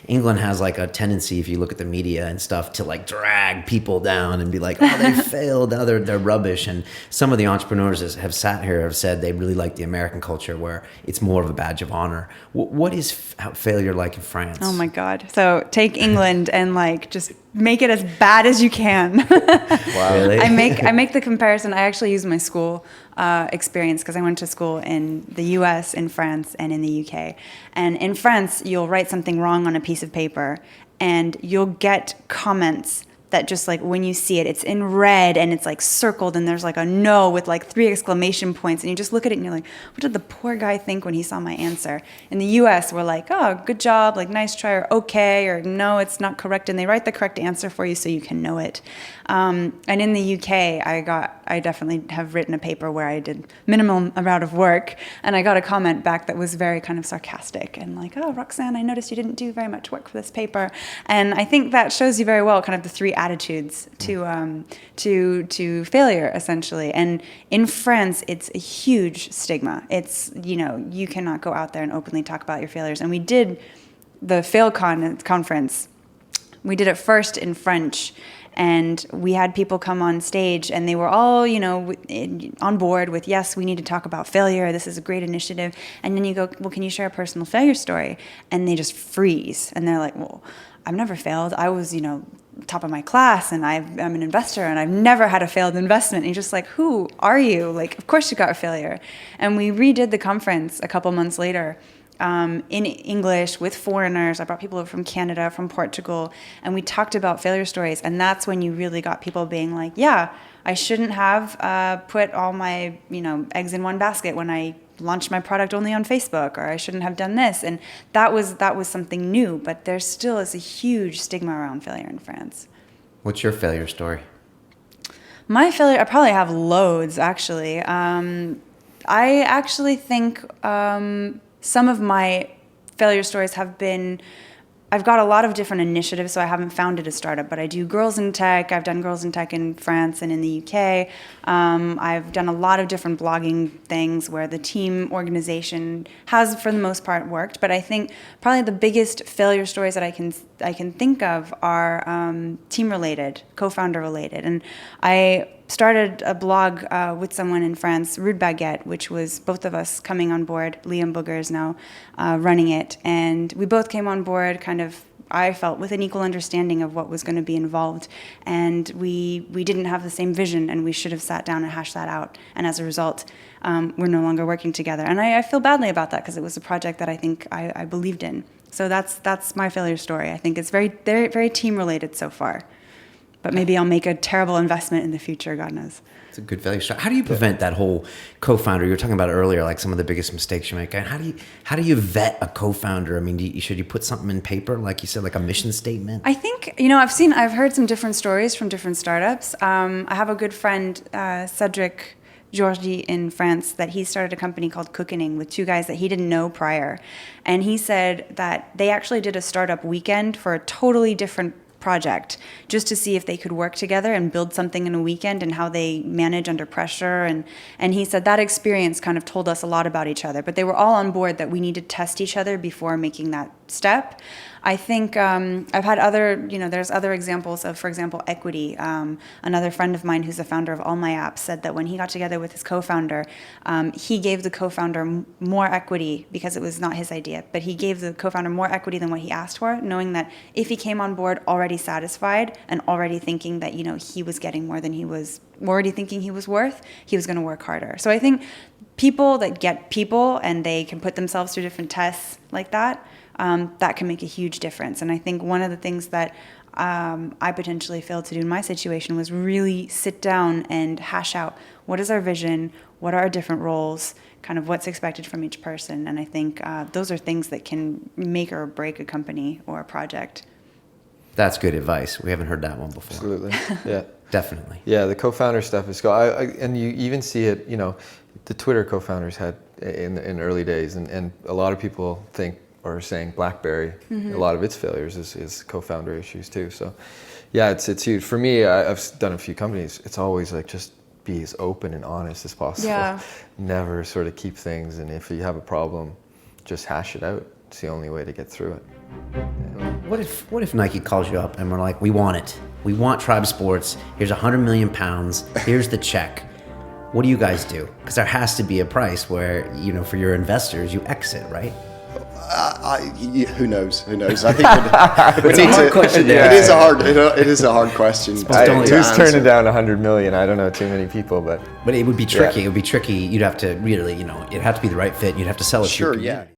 England has like a tendency, if you look at the media and stuff, to like drag people down and be like, oh, they failed, oh, they're rubbish. And some of the entrepreneurs have sat here have said they really like the American culture where it's more of a badge of honor. What is failure like in France? Oh my God. So take England and like just make it as bad as you can. Wow. Really? I make the comparison. I actually use my school experience because I went to school in the US, in France, and in the UK. And in France, you'll write something wrong on a piece of paper and you'll get comments that just like when you see it, it's in red and it's like circled and there's like a no with like 3 exclamation points. And you just look at it and you're like, what did the poor guy think when he saw my answer? In the US, we're like, oh, good job, like nice try, or okay, or no, it's not correct. And they write the correct answer for you so you can know it. And in the UK, I definitely have written a paper where I did minimum amount of work and I got a comment back that was very kind of sarcastic and like, oh, Roxanne, I noticed you didn't do very much work for this paper. And I think that shows you very well kind of the 3 attitudes to failure, essentially. And in France, it's a huge stigma. It's, you cannot go out there and openly talk about your failures. And we did the FailCon conference. We did it first in French. And we had people come on stage and they were all, on board with, yes, we need to talk about failure. This is a great initiative. And then you go, well, can you share a personal failure story? And they just freeze. And they're like, well, I've never failed. I was, top of my class and I'm an investor and I've never had a failed investment. And you're just like, who are you? Like, of course you got a failure. And we redid the conference a couple months later in English with foreigners. I brought people over from Canada, from Portugal, and we talked about failure stories. And that's when you really got people being like, yeah, I shouldn't have put all my, eggs in one basket when I launched my product only on Facebook, or I shouldn't have done this. And that was something new, but there still is a huge stigma around failure in France. What's your failure story? My failure, I probably have loads, actually. I actually think some of my failure stories have been, I've got a lot of different initiatives, so I haven't founded a startup, but I do Girls in Tech. I've done Girls in Tech in France and in the UK. I've done a lot of different blogging things where the team organization has, for the most part, worked. But I think probably the biggest failure stories that I can think of are team-related, co-founder related. And I started a blog with someone in France, Rude Baguette, which was both of us coming on board. Liam Booger is now running it. And we both came on board kind of, I felt, with an equal understanding of what was going to be involved. And we didn't have the same vision, and we should have sat down and hashed that out. And as a result, we're no longer working together. And I feel badly about that because it was a project that I think I believed in. So that's my failure story. I think it's very, very, very team-related so far. But maybe I'll make a terrible investment in the future, God knows. It's a good failure story. How do you prevent that whole co-founder? You were talking about earlier, like some of the biggest mistakes you make. How do you vet a co-founder? I mean, should you put something in paper, like you said, like a mission statement? I think, I've heard some different stories from different startups. I have a good friend, Cedric Georgie in France, that he started a company called Cookening with 2 guys that he didn't know prior. And he said that they actually did a startup weekend for a totally different project just to see if they could work together and build something in a weekend and how they manage under pressure. And he said that experience kind of told us a lot about each other, but they were all on board that we need to test each other before making that step. I think I've had there's other examples of, for example, equity. Another friend of mine who's the founder of All My Apps said that when he got together with his co-founder, he gave the co-founder more equity because it was not his idea, but he gave the co-founder more equity than what he asked for, knowing that if he came on board already satisfied and already thinking that, he was getting more than he was already thinking he was worth, he was going to work harder. So I think people that get people and they can put themselves through different tests like that, that can make a huge difference. And I think one of the things that I potentially failed to do in my situation was really sit down and hash out what is our vision, what are our different roles, kind of what's expected from each person. And I think those are things that can make or break a company or a project. That's good advice. We haven't heard that one before. Absolutely, yeah. Definitely. Yeah, the co-founder stuff is cool. And you even see it, the Twitter co-founders had in early days, and a lot of people think or saying BlackBerry, a lot of its failures is co-founder issues too. So yeah, it's huge. For me, I've done a few companies. It's always like just be as open and honest as possible. Yeah. Never sort of keep things, and if you have a problem, just hash it out. It's the only way to get through it. Yeah. what if Nike calls you up and we're like, we want it. We want Tribe Sports. Here's 100 million pounds. Here's the check. What do you guys do? Because there has to be a price where, you know, for your investors, you exit, right? Who knows? I think It's a hard question. It is a hard question. Who's turning down 100 million? I don't know too many people, but it would be tricky. It would be tricky. You'd have to really, you know, it'd have to be the right fit. You'd have to sell it to your community.